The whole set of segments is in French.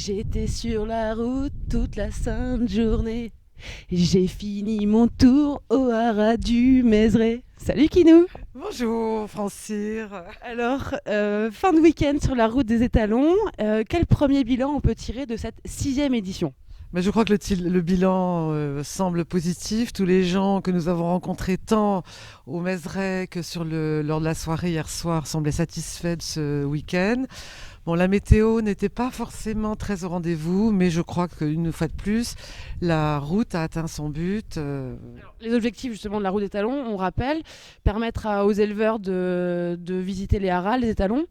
J'étais sur la route toute la sainte journée. J'ai fini mon tour au haras du Mézeray. Salut Kinou. Bonjour Francire. Alors, fin de week-end sur la route des étalons. Quel premier bilan on peut tirer de cette 6e édition ? Mais je crois que le bilan semble positif. Tous les gens que nous avons rencontrés tant au Mézeray que lors de la soirée hier soir semblaient satisfaits de ce week-end. Bon, la météo n'était pas forcément très au rendez-vous, mais je crois qu'une fois de plus, la route a atteint son but. Les objectifs justement de la route des étalons, on rappelle, permettre aux éleveurs de visiter les haras, les étalons.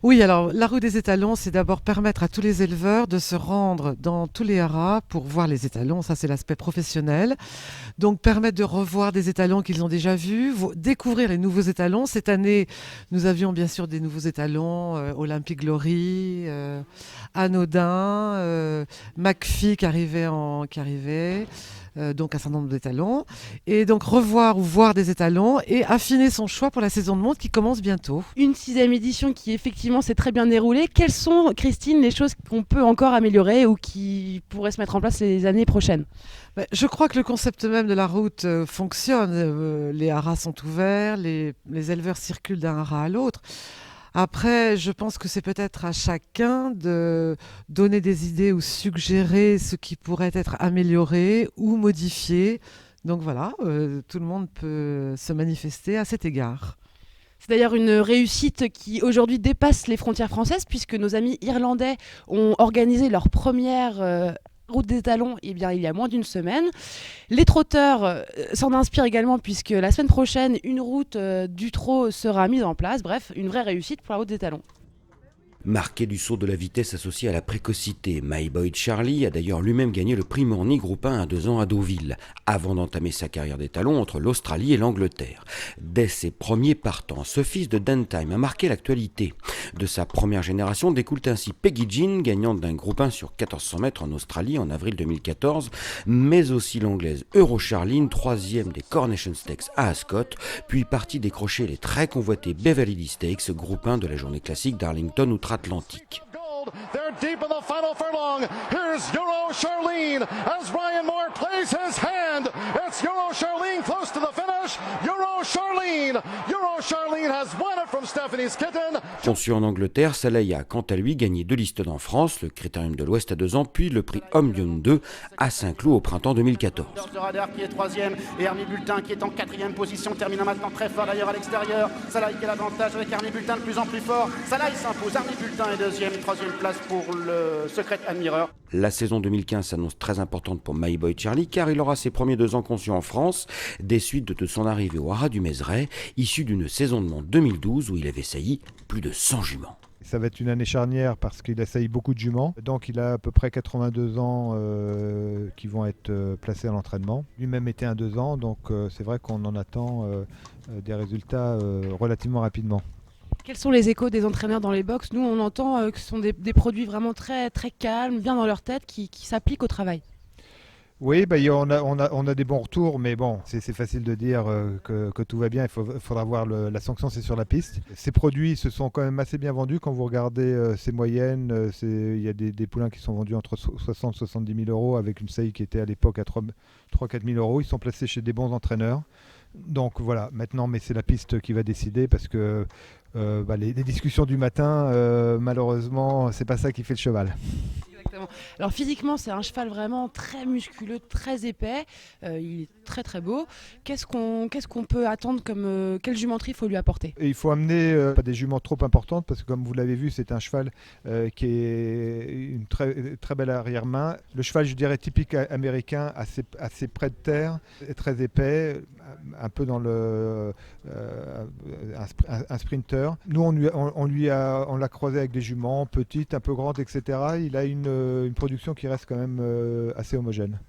Oui, alors la route des étalons, c'est d'abord permettre à tous les éleveurs de se rendre dans tous les haras pour voir les étalons. Ça, c'est l'aspect professionnel. Donc, permettre de revoir des étalons qu'ils ont déjà vus, découvrir les nouveaux étalons. Cette année, nous avions bien sûr des nouveaux étalons, Olympic Glory, Anodin, McPhee qui arrivait. Donc un certain nombre d'étalons, et donc revoir ou voir des étalons et affiner son choix pour la saison de monte qui commence bientôt. Une 6e édition qui effectivement s'est très bien déroulée. Quelles sont, Christine, les choses qu'on peut encore améliorer ou qui pourraient se mettre en place les années prochaines ? Je crois que le concept même de la route fonctionne. Les haras sont ouverts, les éleveurs circulent d'un haras à l'autre. Après, je pense que c'est peut-être à chacun de donner des idées ou suggérer ce qui pourrait être amélioré ou modifié. Donc voilà, tout le monde peut se manifester à cet égard. C'est d'ailleurs une réussite qui aujourd'hui dépasse les frontières françaises puisque nos amis irlandais ont organisé leur première route des étalons il y a moins d'une semaine. Les trotteurs s'en inspirent également puisque la semaine prochaine, une route du trot sera mise en place. Bref, une vraie réussite pour la route des étalons. Marqué du saut de la vitesse associé à la précocité, My Boy Charlie a d'ailleurs lui-même gagné le prix Morny Groupe 1 à 2 ans à Deauville, avant d'entamer sa carrière d'étalon entre l'Australie et l'Angleterre. Dès ses premiers partants, ce fils de Dantime a marqué l'actualité. De sa première génération découle ainsi Peggy Jean, gagnante d'un Groupe 1 sur 1400 mètres en Australie en avril 2014, mais aussi l'anglaise Euro Charline, 3e des Coronation Stakes à Ascot, puis partie décrocher les très convoités Beverly Hills Stakes, Groupe 1 de la journée classique d'Arlington outre-Atlantique. They're deep in the final furlong. Here's Euro Charlene as Ryan Moore plays his hand. It's Euro Charlene close to the finish. Euro Charlene has won it from Stephanie Skitten. Conçu en Angleterre, Salaya a quant à lui gagné 2 listes en France, le Critérium de l'Ouest à 2 ans, puis le prix Omnium 2 à Saint-Cloud au printemps 2014. George Radar qui est 3e et Hermie Bulletin qui est en 4e position, terminant maintenant très fort d'ailleurs à l'extérieur. Salaya qui a l'avantage avec Hermie Bulletin de plus en plus fort. Salaya s'impose, Hermie Bulletin est 2e, 3e place pour le Secret Admirer. La saison 2015 s'annonce très importante pour My Boy Charlie car il aura ses premiers 2 ans conçus en France, des suites de son arrivée au haras du Mézeray, issu d'une saison de monte 2012 où il avait sailli plus de 100 juments. Ça va être une année charnière parce qu'il a sailli beaucoup de juments. Donc il a à peu près 82 ans qui vont être placés à l'entraînement. Lui-même était un 2 ans, donc c'est vrai qu'on en attend des résultats relativement rapidement. Quels sont les échos des entraîneurs dans les box ? Nous, on entend que ce sont des produits vraiment très, très calmes, bien dans leur tête, qui s'appliquent au travail. Oui, on a des bons retours, mais bon, c'est facile de dire que tout va bien. Il faudra voir la sanction, c'est sur la piste. Ces produits se sont quand même assez bien vendus. Quand vous regardez ces moyennes, il y a des poulains qui sont vendus entre 60 et 70 000 euros avec une saillie qui était à l'époque à 3-4 000 euros. Ils sont placés chez des bons entraîneurs. Donc voilà, maintenant, mais c'est la piste qui va décider parce que les discussions du matin, malheureusement, c'est pas ça qui fait le cheval. Exactement. Alors physiquement, c'est un cheval vraiment très musculeux, très épais. Il est très très beau. Qu'est-ce qu'on peut attendre comme quelle jumenterie il faut lui apporter ? Et il faut amener pas des juments trop importantes parce que comme vous l'avez vu, c'est un cheval qui est une très, très belle arrière-main. Le cheval, je dirais, typique américain, assez près de terre, très épais, un peu dans un sprinter. Nous, on l'a croisé avec des juments petites, un peu grandes, etc. Il a une production qui reste quand même assez homogène.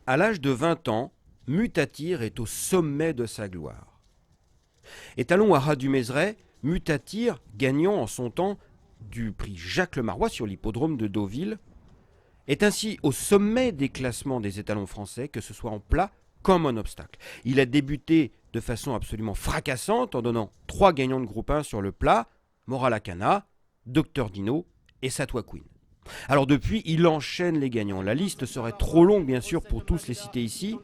À l'âge de 20 ans, Mutatir est au sommet de sa gloire. Étalon haras du Mézeray, Mutatir, gagnant en son temps du prix Jacques Lemarois sur l'hippodrome de Deauville, est ainsi au sommet des classements des étalons français, que ce soit en plat comme en obstacle. Il a débuté de façon absolument fracassante en donnant 3 gagnants de groupe 1 sur le plat, Moralakana, Dr Dino et Satwa Queen. Alors depuis, il enchaîne les gagnants. La liste serait trop longue bien sûr pour tous les citer ici,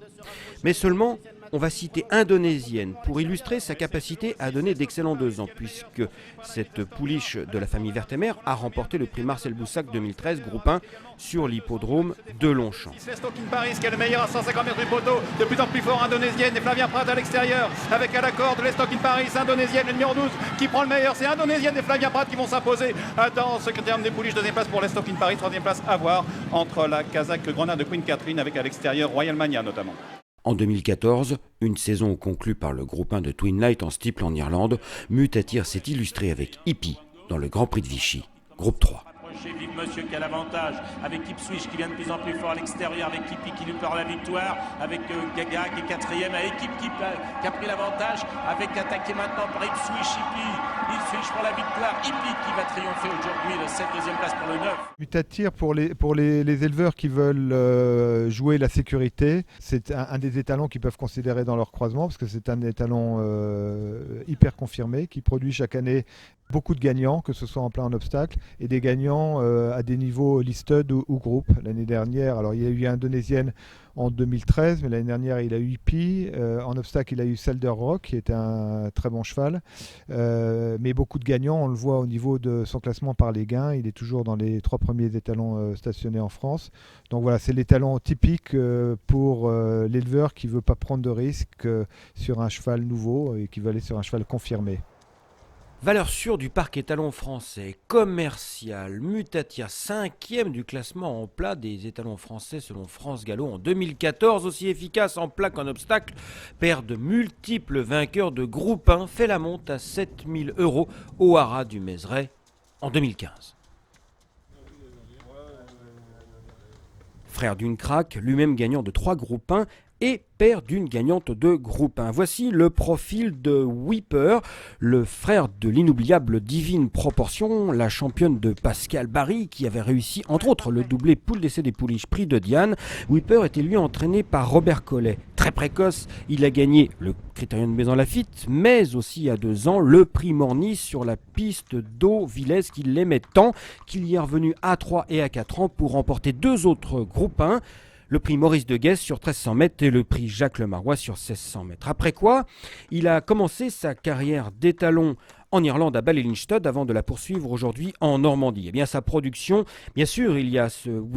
mais seulement on va citer Indonésienne pour illustrer sa capacité à donner d'excellents 2 ans, puisque cette pouliche de la famille Vertemer a remporté le prix Marcel Boussac 2013 groupe 1 sur l'hippodrome de Longchamp. Lestok in Paris qui est le meilleur à 150 mètres du poteau, de plus en plus fort Indonésienne et Flavien Prat à l'extérieur avec à la corde Lestok in Paris, Indonésienne le numéro 12 qui prend le meilleur, c'est Indonésienne et Flavien Prat qui vont s'imposer dans ce terme des pouliches. 2e place pour Lestok in Paris, 3e place à voir entre la Kazakh Grenade de Queen Catherine avec à l'extérieur Royal Mania notamment. En 2014, une saison conclue par le groupe 1 de Twin Light en steeple en Irlande, Mutatir s'est illustré avec Hippie dans le Grand Prix de Vichy, groupe 3. Vive Monsieur qui a l'avantage avec Ipswich qui vient de plus en plus fort à l'extérieur, avec Hippie qui lui perd la victoire, avec Gaga qui est 4e, avec Équipe qui a pris l'avantage, avec attaqué maintenant par Ipswich, Ipswich pour la victoire, Hippie qui va triompher aujourd'hui, cette 2e place pour le 9. Mutatir pour les éleveurs qui veulent jouer la sécurité, c'est un des étalons qu'ils peuvent considérer dans leur croisement parce que c'est un étalon hyper confirmé qui produit chaque année beaucoup de gagnants, que ce soit en plat en obstacle, et des gagnants à des niveaux listed ou groupe. L'année dernière, alors il y a eu Indonésienne en 2013, mais l'année dernière il a eu Hippie. En obstacle, il a eu Selder Rock, qui était un très bon cheval. Mais beaucoup de gagnants, on le voit au niveau de son classement par les gains. Il est toujours dans les 3 premiers étalons stationnés en France. Donc voilà, c'est l'étalon typique pour l'éleveur qui ne veut pas prendre de risques sur un cheval nouveau et qui veut aller sur un cheval confirmé. Valeur sûre du parc étalon français, commercial, Mutatir 5e du classement en plat des étalons français selon France Gallo en 2014, aussi efficace en plat qu'en obstacle, perd de multiples vainqueurs de groupe 1, fait la monte à 7 000 € au Haras du Mézeray en 2015. Frère d'une craque, lui-même gagnant de 3 groupes 1, et père d'une gagnante de groupe 1. Voici le profil de Whipper, le frère de l'inoubliable Divine Proportion, la championne de Pascal Barry, qui avait réussi entre autres le doublé poule d'essai des pouliches prix de Diane. Whipper était lui entraîné par Robert Collet. Très précoce, il a gagné le Critérium de Maison Lafitte, mais aussi à 2 ans le prix Morny sur la piste d'eau Villez qui l'aimait tant qu'il y est revenu à 3 et à 4 ans pour remporter 2 autres groupes 1. Le prix Maurice de Guest sur 1300 mètres et le prix Jacques Lemarois sur 1600 mètres. Après quoi, il a commencé sa carrière d'étalon en Irlande à Ballylingstod avant de la poursuivre aujourd'hui en Normandie. Eh bien, sa production, bien sûr, il y a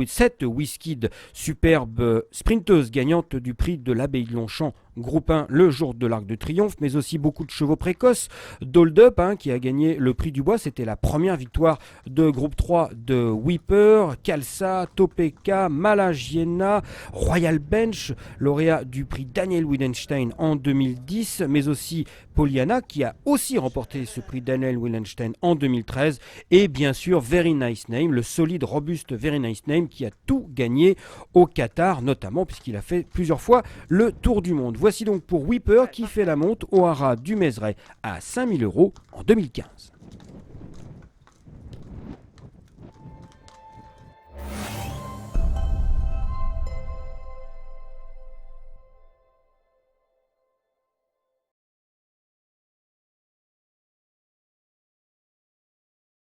cette Whisky superbe sprinteuse gagnante du prix de l'Abbaye de Longchamp, groupe 1 le jour de l'Arc de Triomphe, mais aussi beaucoup de chevaux précoces. Dold Up qui a gagné le prix du Bois, c'était la première victoire de groupe 3 de Whipper, Calsa, Topeka, Malagiena, Royal Bench, lauréat du prix Daniel Wittgenstein en 2010, mais aussi Pollyanna qui a aussi remporté ce prix Daniel Wittgenstein en 2013, et bien sûr Very Nice Name, le solide, robuste Very Nice Name qui a tout gagné au Qatar, notamment puisqu'il a fait plusieurs fois le tour du monde. Voici donc pour Whipper qui fait la monte au Haras du Mézeray à 5 000 € en 2015.